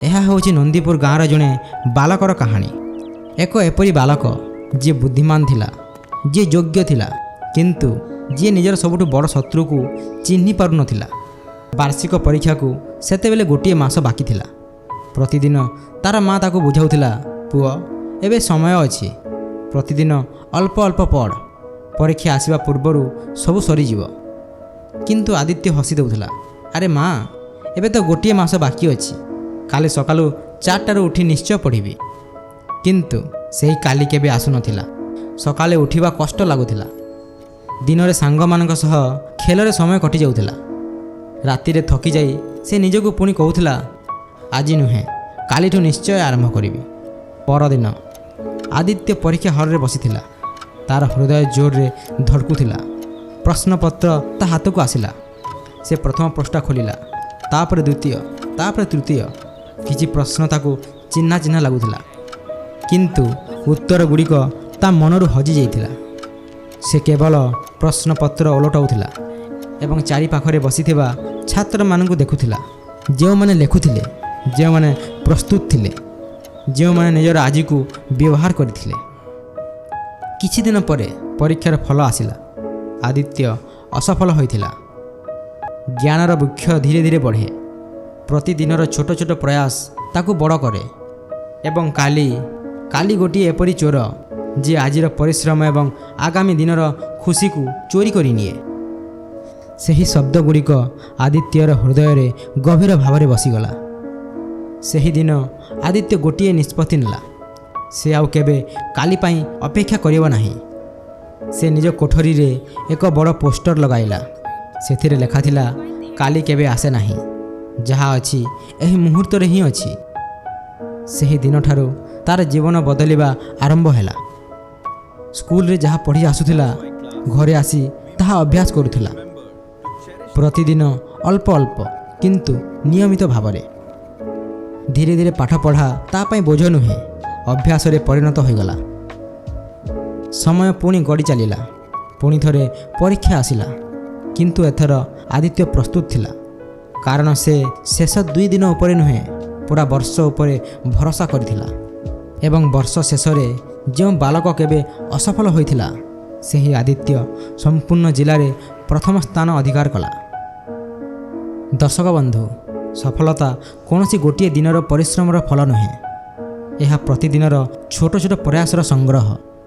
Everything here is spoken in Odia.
ଏହା ହେଉଛି ନନ୍ଦୀପୁର ଗାଁର ଜଣେ ବାଲକର କାହାଣୀ। ଏକ ଏପରି ବାଲକ ଯିଏ ବୁଦ୍ଧିମାନ ଥିଲା, ଯିଏ ଯୋଗ୍ୟ ଥିଲା, କିନ୍ତୁ ଯିଏ ନିଜର ସବୁଠୁ ବଡ଼ ଶତ୍ରୁକୁ ଚିହ୍ନି ପାରୁନଥିଲା। ବାର୍ଷିକ ପରୀକ୍ଷାକୁ ସେତେବେଳେ ଗୋଟିଏ ମାସ ବାକି ଥିଲା। ପ୍ରତିଦିନ ତାର ମା ତାକୁ ବୁଝାଉଥିଲା, ପୁଅ ଏବେ ସମୟ ଅଛି, ପ୍ରତିଦିନ ଅଳ୍ପ ଅଳ୍ପ ପଢ଼, ପରୀକ୍ଷା ଆସିବା ପୂର୍ବରୁ ସବୁ ସରିଯିବ। କିନ୍ତୁ ଆଦିତ୍ୟ ହସି ଦେଉଥିଲା, ଆରେ ମା, ଏବେ ତ ଗୋଟିଏ ମାସ ବାକି ଅଛି, କାଲି ସକାଳୁ 4ଟାରୁ ଉଠି ନିଶ୍ଚୟ ପଢ଼ିବି। କିନ୍ତୁ ସେହି କାଲି କେବେ ଆସୁନଥିଲା। ସକାଳେ ଉଠିବା କଷ୍ଟ ଲାଗୁଥିଲା। ଦିନରେ ସାଙ୍ଗମାନଙ୍କ ସହ ଖେଳରେ ସମୟ କଟିଯାଉଥିଲା। ରାତିରେ ଥକିଯାଇ ସେ ନିଜକୁ ପୁଣି କହୁଥିଲା, ଆଜି ନୁହେଁ, କାଲିଠୁ ନିଶ୍ଚୟ ଆରମ୍ଭ କରିବି। ପରଦିନ ଆଦିତ୍ୟ ପରୀକ୍ଷା ହଲରେ ବସିଥିଲା। ତାର ହୃଦୟ ଜୋରରେ ଧଡ଼କୁଥିଲା। ପ୍ରଶ୍ନପତ୍ର ତା ହାତକୁ ଆସିଲା। ସେ ପ୍ରଥମ ପୃଷ୍ଠା ଖୋଲିଲା, ତାପରେ ଦ୍ୱିତୀୟ, ତାପରେ ତୃତୀୟ। କିଛି ପ୍ରଶ୍ନ ତାକୁ ଚିହ୍ନା ଚିହ୍ନା ଲାଗୁଥିଲା, କିନ୍ତୁ ଉତ୍ତର ଗୁଡ଼ିକ ତା ମନରୁ ହଜିଯାଇଥିଲା। ସେ କେବଳ ପ୍ରଶ୍ନପତ୍ର ଓଲଟାଉଥିଲା ଏବଂ ଚାରିପାଖରେ ବସିଥିବା ଛାତ୍ରମାନଙ୍କୁ ଦେଖୁଥିଲା, ଯେଉଁମାନେ ଲେଖୁଥିଲେ, ଯେଉଁମାନେ ପ୍ରସ୍ତୁତ ଥିଲେ, ଯେଉଁମାନେ ନିଜର ଆଜିକୁ ବ୍ୟବହାର କରିଥିଲେ। କିଛି ଦିନ ପରେ ପରୀକ୍ଷାର ଫଳ ଆସିଲା। ଆଦିତ୍ୟ ଅସଫଳ ହୋଇଥିଲା। ଜ୍ଞାନର ବୃକ୍ଷ ଧୀରେ ଧୀରେ ବଢ଼େ। ପ୍ରତିଦିନର ଛୋଟ ଛୋଟ ପ୍ରୟାସ ତାକୁ ବଡ଼ କରେ। ଏବଂ କାଲି ଗୋଟିଏ ଏପରି ଚୋର ଯିଏ ଆଜିର ପରିଶ୍ରମ ଏବଂ ଆଗାମୀ ଦିନର ଖୁସିକୁ ଚୋରି କରିନିଏ। ସେହି ଶବ୍ଦ ଗୁଡ଼ିକ ଆଦିତ୍ୟର ହୃଦୟରେ ଗଭୀର ଭାବରେ ବସିଗଲା। ସେହିଦିନ ଆଦିତ୍ୟ ଗୋଟିଏ ନିଷ୍ପତ୍ତି ନେଲା। ସେ ଆଉ କେବେ କାଲି ପାଇଁ ଅପେକ୍ଷା କରିବ ନାହିଁ। ସେ ନିଜ କୋଠରୀରେ ଏକ ବଡ଼ ପୋଷ୍ଟର ଲଗାଇଲା। ସେଥିରେ ଲେଖାଥିଲା, କାଲି କେବେ ଆସେ ନାହିଁ, ଯାହା ଅଛି ଏହି ମୁହୂର୍ତ୍ତରେ ହିଁ ଅଛି। ସେହି ଦିନଠାରୁ ତାର ଜୀବନ ବଦଳିବା ଆରମ୍ଭ ହେଲା। ସ୍କୁଲରେ ଯାହା ପଢ଼ି ଆସୁଥିଲା, ଘରେ ଆସି ତାହା ଅଭ୍ୟାସ କରୁଥିଲା। ପ୍ରତିଦିନ ଅଳ୍ପ ଅଳ୍ପ, କିନ୍ତୁ ନିୟମିତ ଭାବରେ। ଧୀରେ ଧୀରେ ପାଠ ପଢ଼ା ତା ପାଇଁ ବୋଝ ନୁହେଁ, ଅଭ୍ୟାସରେ ପରିଣତ ହୋଇଗଲା। ସମୟ ପୁଣି ଗଡ଼ି ଚାଲିଲା। ପୁଣି ଥରେ ପରୀକ୍ଷା ଆସିଲା। କିନ୍ତୁ ଏଥର ଆଦିତ୍ୟ ପ୍ରସ୍ତୁତ ଥିଲା, କାରଣ ସେ ଶେଷ 2 ଦିନ ଉପରେ ନୁହେଁ, ପୁରା ବର୍ଷ ଉପରେ ଭରସା କରିଥିଲା। ଏବଂ ବର୍ଷ ଶେଷରେ ଯେଉଁ ବାଲକ କେବେ ଅସଫଳ ହୋଇଥିଲା, ସେହି ଆଦିତ୍ୟ ସମ୍ପୂର୍ଣ୍ଣ ଜିଲ୍ଲାରେ ପ୍ରଥମ ସ୍ଥାନ ଅଧିକାର କଲା। ଦର୍ଶକ ବନ୍ଧୁ, ସଫଳତା କୌଣସି ଗୋଟିଏ ଦିନର ପରିଶ୍ରମର ଫଳ ନୁହେଁ, ଏହା ପ୍ରତିଦିନର ଛୋଟ ଛୋଟ ପ୍ରୟାସର ସଂଗ୍ରହ।